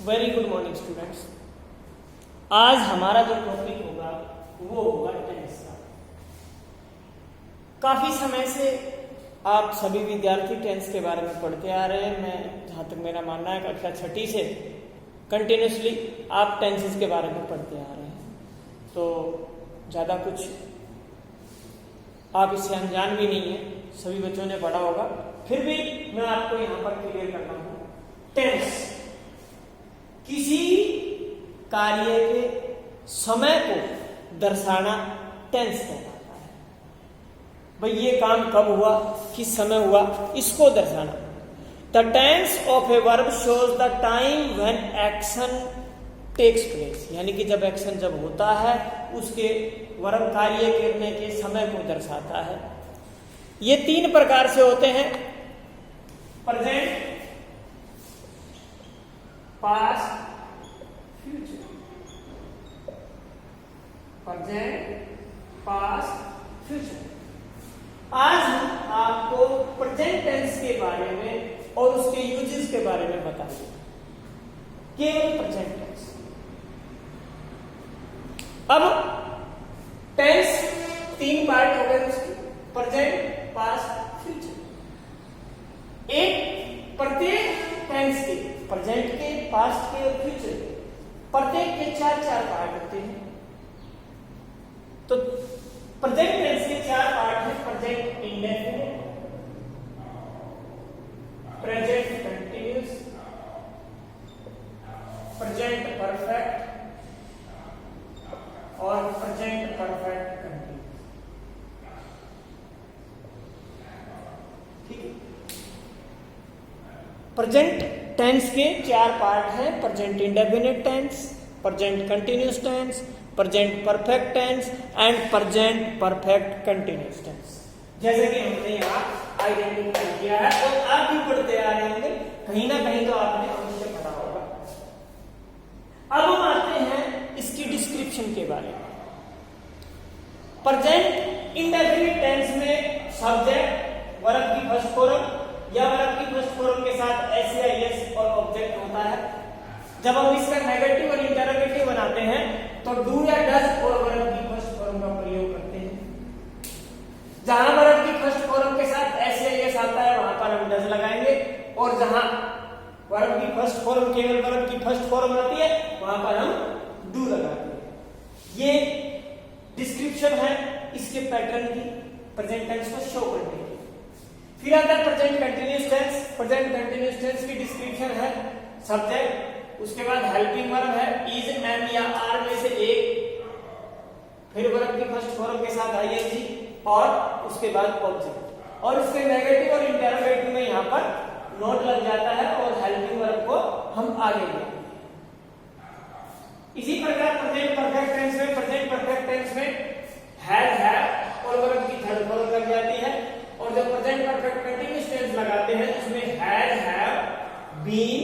Very good morning students. आज हमारा जो टॉपिक होगा वो होगा टेंस का। काफी समय से आप सभी विद्यार्थी टेंस के बारे में पढ़ते आ रहे हैं। मैं जहाँ तक मेरा मानना है कक्षा छठी से कंटिन्यूसली आप टेंसेस के बारे में पढ़ते आ रहे हैं, तो ज़्यादा कुछ आप इससे अनजान भी नहीं है, सभी बच्चों ने पढ़ा होगा। फिर भी मैं आपको यहाँ पर क्लियर करना हूँ, टेंस किसी कार्य के समय को दर्शाना टेंस कहलाता है। भाई ये काम कब हुआ, किस समय हुआ, इसको दर्शाना। The tense of a verb shows the time when action takes place, यानी कि जब एक्शन जब होता है उसके वर्ब कार्य करने के समय को दर्शाता है। ये तीन प्रकार से होते हैं, present, past, future. Present, past, future. आज हम आपको प्रेजेंट टेंस के बारे में और उसके यूजेस के बारे में बताएंगे, केवल प्रेजेंट टेंस। अब टेंस तीन पार्ट हो गए उसके, प्रेजेंट, पास्ट, फ्यूचर। एक प्रत्येक टेंस के, प्रेजेंट के, पास्ट के और फ्यूचर के, प्रत्येक के चार चार पार्ट होते हैं। तो प्रेजेंट टेंस के चार पार्ट हैं, present indefinite, present continuous, present perfect और प्रेजेंट परफेक्ट कंटिन्यूअस। ठीक है। प्रेजेंट टेंस के चार पार्ट हैं, present indefinite tense, present continuous tense, present perfect tense and present perfect continuous tense. जैसे कि हमने यहाँ आइडेंटिफाई किया है और आप भी पढ़ते आ रहे होंगे, कहीं ना कहीं तो आपने अवश्य पढ़ा होगा। अब हम आते हैं इसकी डिस्क्रिप्शन के बारे में। प्रेजेंट इंडेफिनिट टेंस में सब्जेक्ट वर्ब की फर्स्ट फॉर्म या वर्ब की फर्स्ट फॉर्म के साथ एस या एस और ऑब्जेक्ट होता है। जब हम इसका नेगेटिव और इंटरोगेटिव बनाते हैं तो डू या डज और वर्ब की फर्स्ट फॉर्म का प्रयोग करते हैं। जहां वर्ब की फर्स्ट फॉर्म के साथ एस या एस आता है वहां पर हम डज लगाएंगे, और जहां वर्ब की फर्स्ट फॉर्म केवल वर्ब की फर्स्ट फॉर्म आती है वहां पर हम डू लगाते हैं। ये डिस्क्रिप्शन है इसके पैटर्न की, प्रेजेंट टेंस को शो करने की। फिर आता है present continuous tense. Present continuous tense की डिस्क्रिप्शन है सब्जेक्ट, उसके बाद हेल्पिंग वर्ब है इज, एम या आर में से एक, फिर वर्ब की फर्स्ट फॉर्म के साथ आईएनजी और उसके बाद ऑब्जेक्ट। और उसके नेगेटिव और इंटरोगेटिव में यहाँ पर नोट लग जाता है और हेल्पिंग वर्ब को हम आगे लेंगे। इसी प्रकार प्रेजेंट परफेक्ट टेंस में, प्रेजेंट परफेक्ट टेंस में हैव और वर्ब की थर्ड फॉर्म लग जाती है, और जब प्रेजेंट परफेक्ट कंटिन्यूअस टेंस लगाते हैं उसमें हैड, हैव, बीन,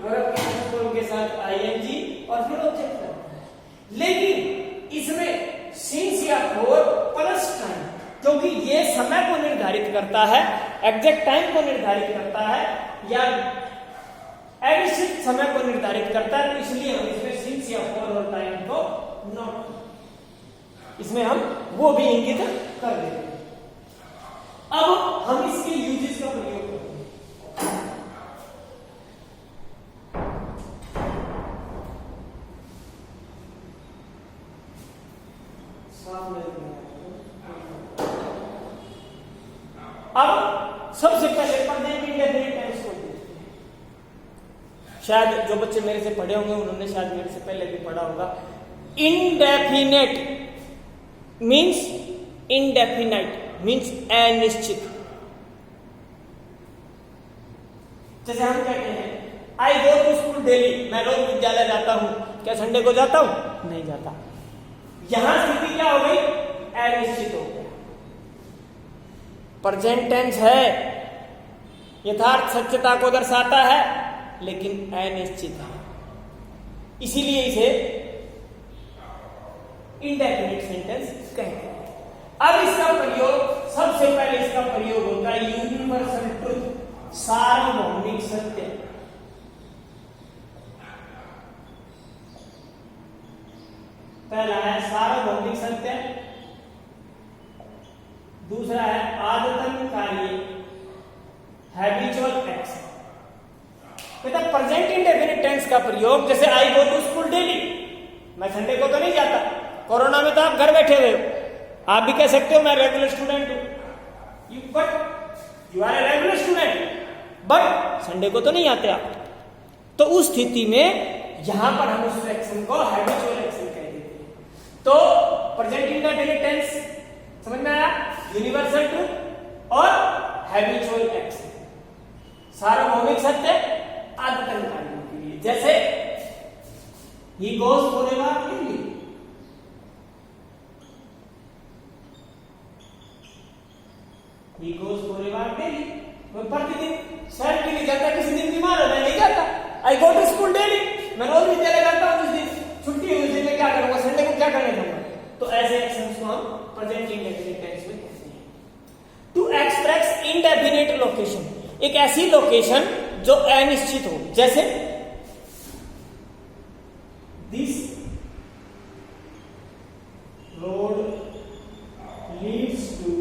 वर्ब की फर्स्ट फॉर्म के साथ आईएनजी और फिर ऑब्जेक्ट लगता है। लेकिन इसमें सिंस या फॉर प्लस टाइम, क्योंकि ये समय को निर्धारित करता है, एग्जैक्ट टाइम को निर्धारित करता है या अनिश्चित समय को निर्धारित करता है, तो इसलिए हम इसमें सिंस या फॉर और टाइम को नोट, इसमें हम वो भी इंगित कर देते हैं। अब हम इसके यूजेस का प्रयोग करते हैं। अब सबसे पहले प्रेजेंट इंडेफिनिट टेंस को देखते हैं। शायद जो बच्चे मेरे से पढ़े होंगे उन्होंने शायद मेरे से पहले भी पढ़ा होगा। इंडेफिनेट मीन्स, इंडेफिनाइट मीन्स अनिश्चित। जैसे हम कहते हैं आई गो टू स्कूल डेली, मैं रोज विद्यालय जाता हूं। क्या संडे को जाता हूं? नहीं जाता। यहां स्थिति क्या हो गई? अनिश्चित हो गया। प्रेजेंट टेंस है, यथार्थ सत्यता को दर्शाता है लेकिन अनिश्चित है, इसीलिए इसे इंडेफिनिट सेंटेंस कहते हैं। अब इसका प्रयोग, सबसे पहले इसका प्रयोग होता है यूनिवर्सल ट्रुथ, सार्वभौमिक सत्य। पहला है सार्वभौमिक सत्य, दूसरा है आदतन कार्य, हैबिचुअल एक्शन। कहता प्रेजेंट इंडेफिनिट टेंस का प्रयोग, जैसे आई गो टू स्कूल डेली, मैं संडे को तो नहीं जाता। कोरोना में तो आप घर बैठे हुए हो, आप भी कह सकते हो मैं रेगुलर स्टूडेंट हूं, you are a regular student, but Sunday को तो नहीं आते आप। तो उस स्थिति में यहां पर हम उस एक्शन को हैबिचुअल एक्शन कह देते हैं। तो प्रेजेंट इंडेफिनिट टेंस समझ में आया, यूनिवर्सल ट्रूथ और हैबिचुअल एक्शन, सार्वभौमिक सत्य आदतन कार्यों के लिए। जैसे he goes for a walk daily, he goes for a walk daily, मैं प्रतिदिन सैर के लिए जाता, किसी दिन बीमार हो मैं नहीं जाता। आई गो टू स्कूल डेली, मैं रोज विद्यालय जाता हूं, जिस दिन छुट्टी हुई उस दिन मैं क्या करूंगा, संडे को क्या करने दूंगा। तो ऐसे एक्शंस को हम प्रेजेंट इंडेफिनिट टेंस में कहते हैं। टू एक्सप्रेस इंडेफिनिट लोकेशन, एक ऐसी लोकेशन जो अनिश्चित हो, जैसे दिस रोड लीड्स टू,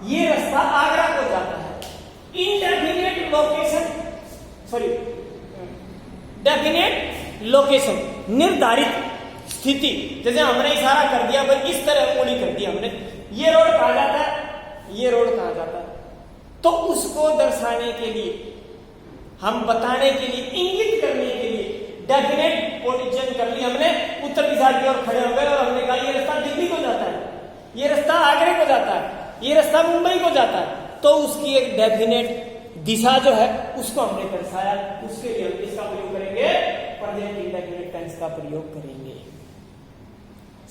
ये रास्ता आगरा को जाता है। Indefinite location, sorry definite location, निर्धारित स्थिति। जैसे हमने इशारा कर दिया, भाई इस तरह उंगली कर दिया हमने, ये रोड कहां जाता है, ये रोड कहां जाता है, तो उसको दर्शाने के लिए, हम बताने के लिए, इंगित करने के लिए डेफिनेट पोजीशन कर ली हमने, उत्तर दिशा की ओर खड़े हो गए और हमने कहा ये रास्ता दिल्ली को जाता है, ये रास्ता आगरे को जाता है, ये रास्ता मुंबई को जाता है। तो उसकी एक डेफिनेट दिशा जो है उसको हमने दर्शाया, उसके लिए हम इसका प्रयोग करेंगे, प्रेजेंट इंडेफिनिट टेंस का प्रयोग करेंगे।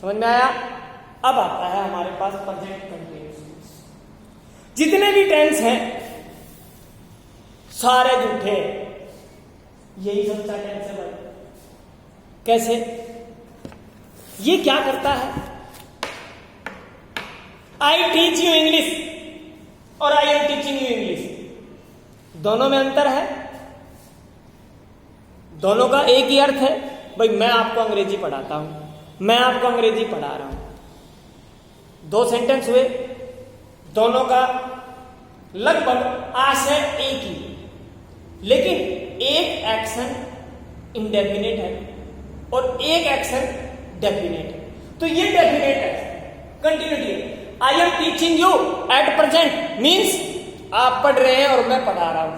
समझ में आया? अब आता है हमारे पास प्रेजेंट कंटिन्यूअस। जितने भी टेंस हैं सारे झूठे, यही सच्चा टेंस है भाई। कैसे? ये क्या करता है, आई टीच यू इंग्लिश और I am teaching you English, दोनों में अंतर है, दोनों का एक ही अर्थ है, भाई मैं आपको अंग्रेजी पढ़ाता हूं, मैं आपको अंग्रेजी पढ़ा रहा हूं। दो सेंटेंस हुए, दोनों का लगभग आशय एक ही, लेकिन एक एक्शन इंडेफिनिट है और एक एक्शन डेफिनेट है। तो ये डेफिनेट एक्शन कंटिन्यूटी है। I am teaching you at present means आप पढ़ रहे हैं और मैं पढ़ा रहा हूं,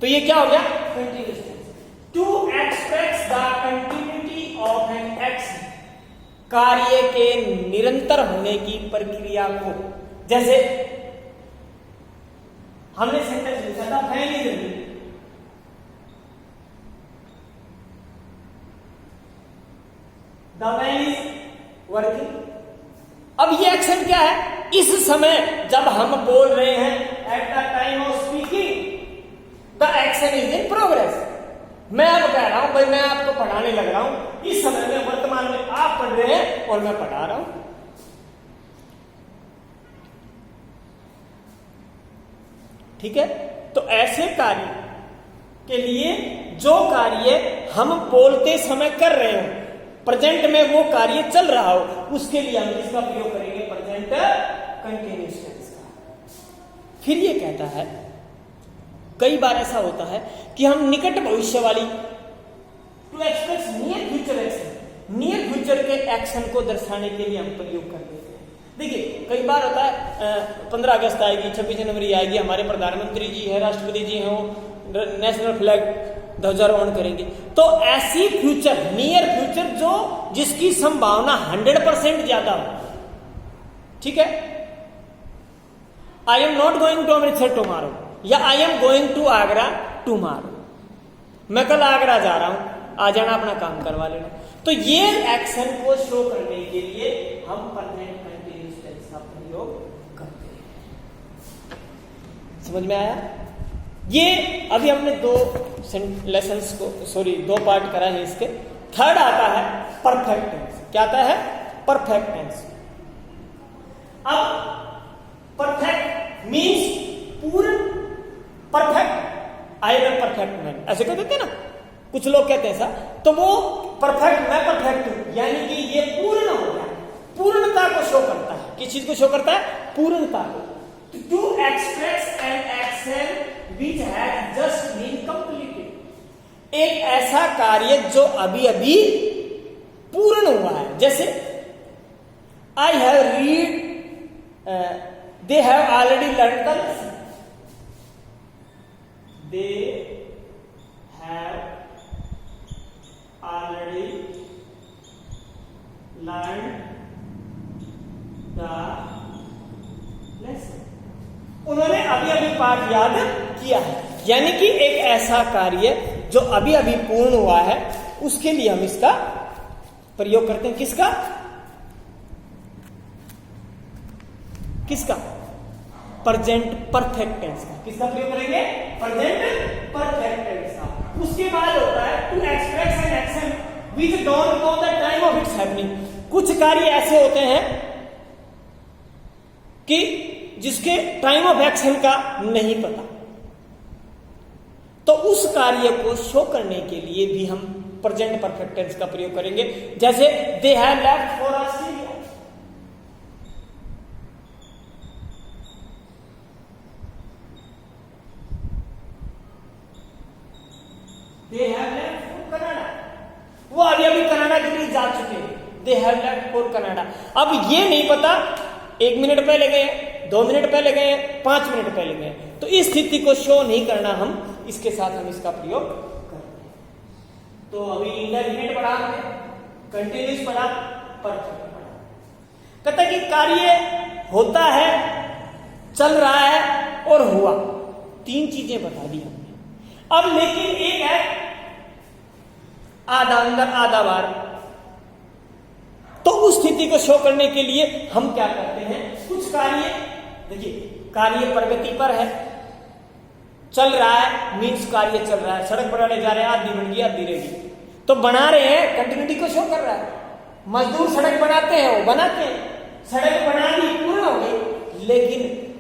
तो ये क्या हो गया, continuous tense. To express the continuity of an action, कार्य के निरंतर होने की प्रक्रिया को। जैसे हमने सेंटेंस लिखा था fan is running, the man is working. अब ये एक्शन क्या है, इस समय जब हम बोल रहे हैं, at the time of speaking the action is in progress. मैं अब कह रहा हूं भाई मैं आपको पढ़ाने लग रहा हूं, इस समय में वर्तमान में आप पढ़ रहे हैं और मैं पढ़ा रहा हूं। ठीक है, तो ऐसे कार्य के लिए जो कार्य हम बोलते समय कर रहे हो, प्रेजेंट में वो कार्य चल रहा हो, उसके लिए हम इसका प्रयोग करेंगे प्रेजेंट कंटिन्यूअस टेंस का। फिर ये कहता है, कई बार ऐसा होता है कि हम निकट भविष्य वाली, to express near future action, near future के एक्शन को दर्शाने के लिए हम प्रयोग करते हैं। देखिए कई बार होता है 15 अगस्त आएगी, 26 जनवरी आएगी, हमारे प्रधानमंत्री जी है, राष्ट्रपति जी हैं, वो नेशनल फ्लैग ध्वजारोहण करेंगे। तो ऐसी फ्यूचर, नियर फ्यूचर जो जिसकी संभावना 100% ज्यादा हो, ठीक है, I am not going to Amritsar tomorrow, या I am going to Agra tomorrow, मैं कल आगरा जा रहा हूं, आ जाना, अपना काम करवा लेना। तो ये एक्शन को शो करने के लिए हम प्रेजेंट कंटिन्यूअस टेंस का प्रयोग करते हैं। समझ में आया? ये अभी हमने दो लेसन्स को, सॉरी 2 पार्ट करा है इसके। थर्ड आता है परफेक्ट टेंस। क्या आता है? Perfect tense. अब परफेक्ट मीन्स पूर्ण, perfect, I am a perfect man, ऐसे कह देते ना, कुछ लोग कहते हैं ऐसा, तो वो परफेक्ट, मैं परफेक्ट हूं, यानी कि ये पूर्ण हो गया, पूर्णता को शो करता है। किस चीज को शो करता है? पूर्णता को। To express an action which has just been completed, एक ऐसा कार्य जो अभी अभी पूर्ण हुआ है। जैसे I have read, they have already learn the lesson, they have already learn the lesson, उन्होंने अभी अभी पाठ याद किया है। यानी कि एक ऐसा कार्य जो अभी अभी पूर्ण हुआ है, उसके लिए हम इसका प्रयोग करते हैं। किसका? किसका? प्रेजेंट परफेक्ट टेंस का। किसका प्रयोग करेंगे? प्रेजेंट परफेक्ट टेंस का। उसके बाद होता है to express an action which don't know the time of its happening. कुछ कार्य ऐसे होते हैं कि जिसके टाइम ऑफ एक्शन का नहीं पता, तो उस कार्य को शो करने के लिए भी हम प्रेजेंट परफेक्ट टेंस का प्रयोग करेंगे। जैसे they have left for Australia, they have left for Canada, वो अभी अभी कनाडा के लिए जा चुके हैं। They have left for Canada. अब ये नहीं पता 1 मिनट पहले गए, 2 मिनट पहले गए, 5 मिनट पहले गए, तो इस स्थिति को शो नहीं करना, हम इसके साथ हम इसका प्रयोग करते हैं। तो अभी इंडेफिनिट पढ़ा, कंटिन्यूस पढ़ा, परफेक्ट पढ़ा। कहता है कि कार्य होता है, चल रहा है और हुआ, 3 चीजें बता दी हमने। अब लेकिन एक है आधा अंदर आधा बाहर, तो उस स्थिति को शो करने के लिए हम क्या करते हैं? कुछ कार्य, देखिए कार्य प्रगति पर है, चल रहा है, मीन्स कार्य चल रहा है, सड़क बनाने जा रहे हैं, आधी बन गई आधी रहेगी, तो बना रहे हैं, कंटिन्यूटी को शो कर रहा है। मजदूर सड़क बनाते हैं, वो बनाते हैं, सड़क बना दी, पूर्ण हो गई, लेकिन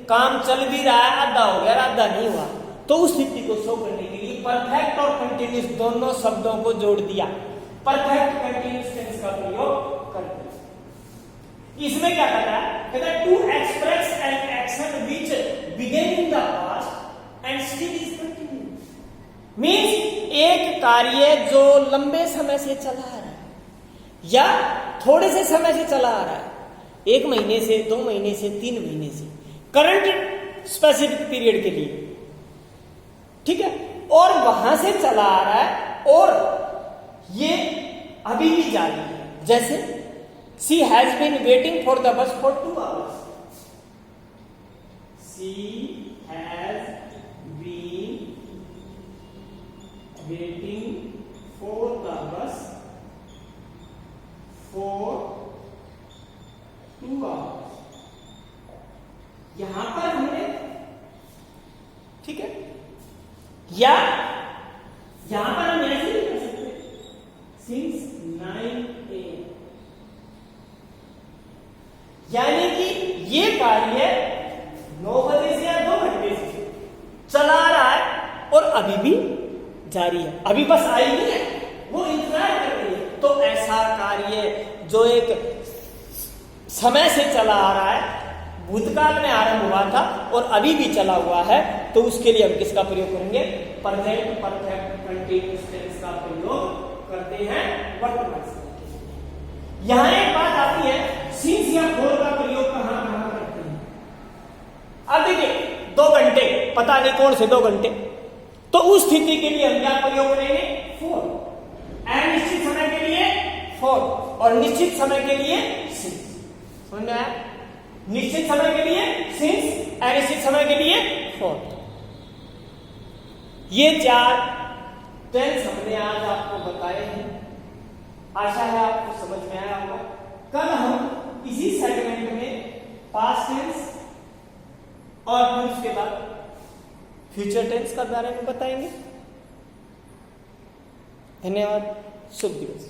काम चल भी रहा है, आधा हो गया, आधा नहीं हुआ, तो उस स्थिति को शो करने के लिए परफेक्ट और कंटिन्यूस दोनों शब्दों को जोड़ दिया, परफेक्ट कंटिन्यूस टेंस का प्रयोग कर दिया। इसमें क्या कहता है? कहता है to express an action which began in the past and still is continue, means एक कार्य जो लंबे समय से चला आ रहा है या थोड़े से समय से चला आ रहा है, 1 महीने से, 2 महीने से, 3 महीने से, करंट स्पेसिफिक पीरियड के लिए, ठीक है, और वहां से चला आ रहा है और ये अभी भी जारी है। जैसे she has been waiting for the bus for 2 hours, she has been waiting for the bus for 2 hours। यहां पर हमने, ठीक है, या यहां पर हम ऐसे नहीं कर सकते, सिंस 9 AM, यानी कि ये कार्य 9 बजे से या 2 घंटे से चला आ रहा है और अभी भी जारी है, अभी बस आई नहीं है, वो इंतजार कर रही है। तो ऐसा कार्य जो एक समय से चला आ रहा है, भूतकाल में आरंभ हुआ था और अभी भी चला हुआ है, तो उसके लिए हम किसका प्रयोग करेंगे? प्रेजेंट परफेक्ट कंटीन्यूअस टेंस का प्रयोग करते हैं वर्तमान समय के लिए। यहां एक बात आती है, सिंस या फॉर का प्रयोग कहां कहां करते हैं? अब देखिए 2 घंटे, पता नहीं कौन से 2 घंटे, तो उस स्थिति के लिए हम क्या प्रयोग करेंगे? फॉर। अनिश्चित समय के लिए फॉर और निश्चित समय के लिए सिंस। समझ में आया? निश्चित समय के लिए सिंस, अनिश्चित समय के लिए फॉर। ये 4 टेंस हमने आज आपको बताए हैं, आशा है आपको समझ में आया होगा। कल हम इसी सेगमेंट में पास्ट टेंस और फिर उसके बाद फ्यूचर टेंस का बारे में बताएंगे। धन्यवाद, शुभ दिवस।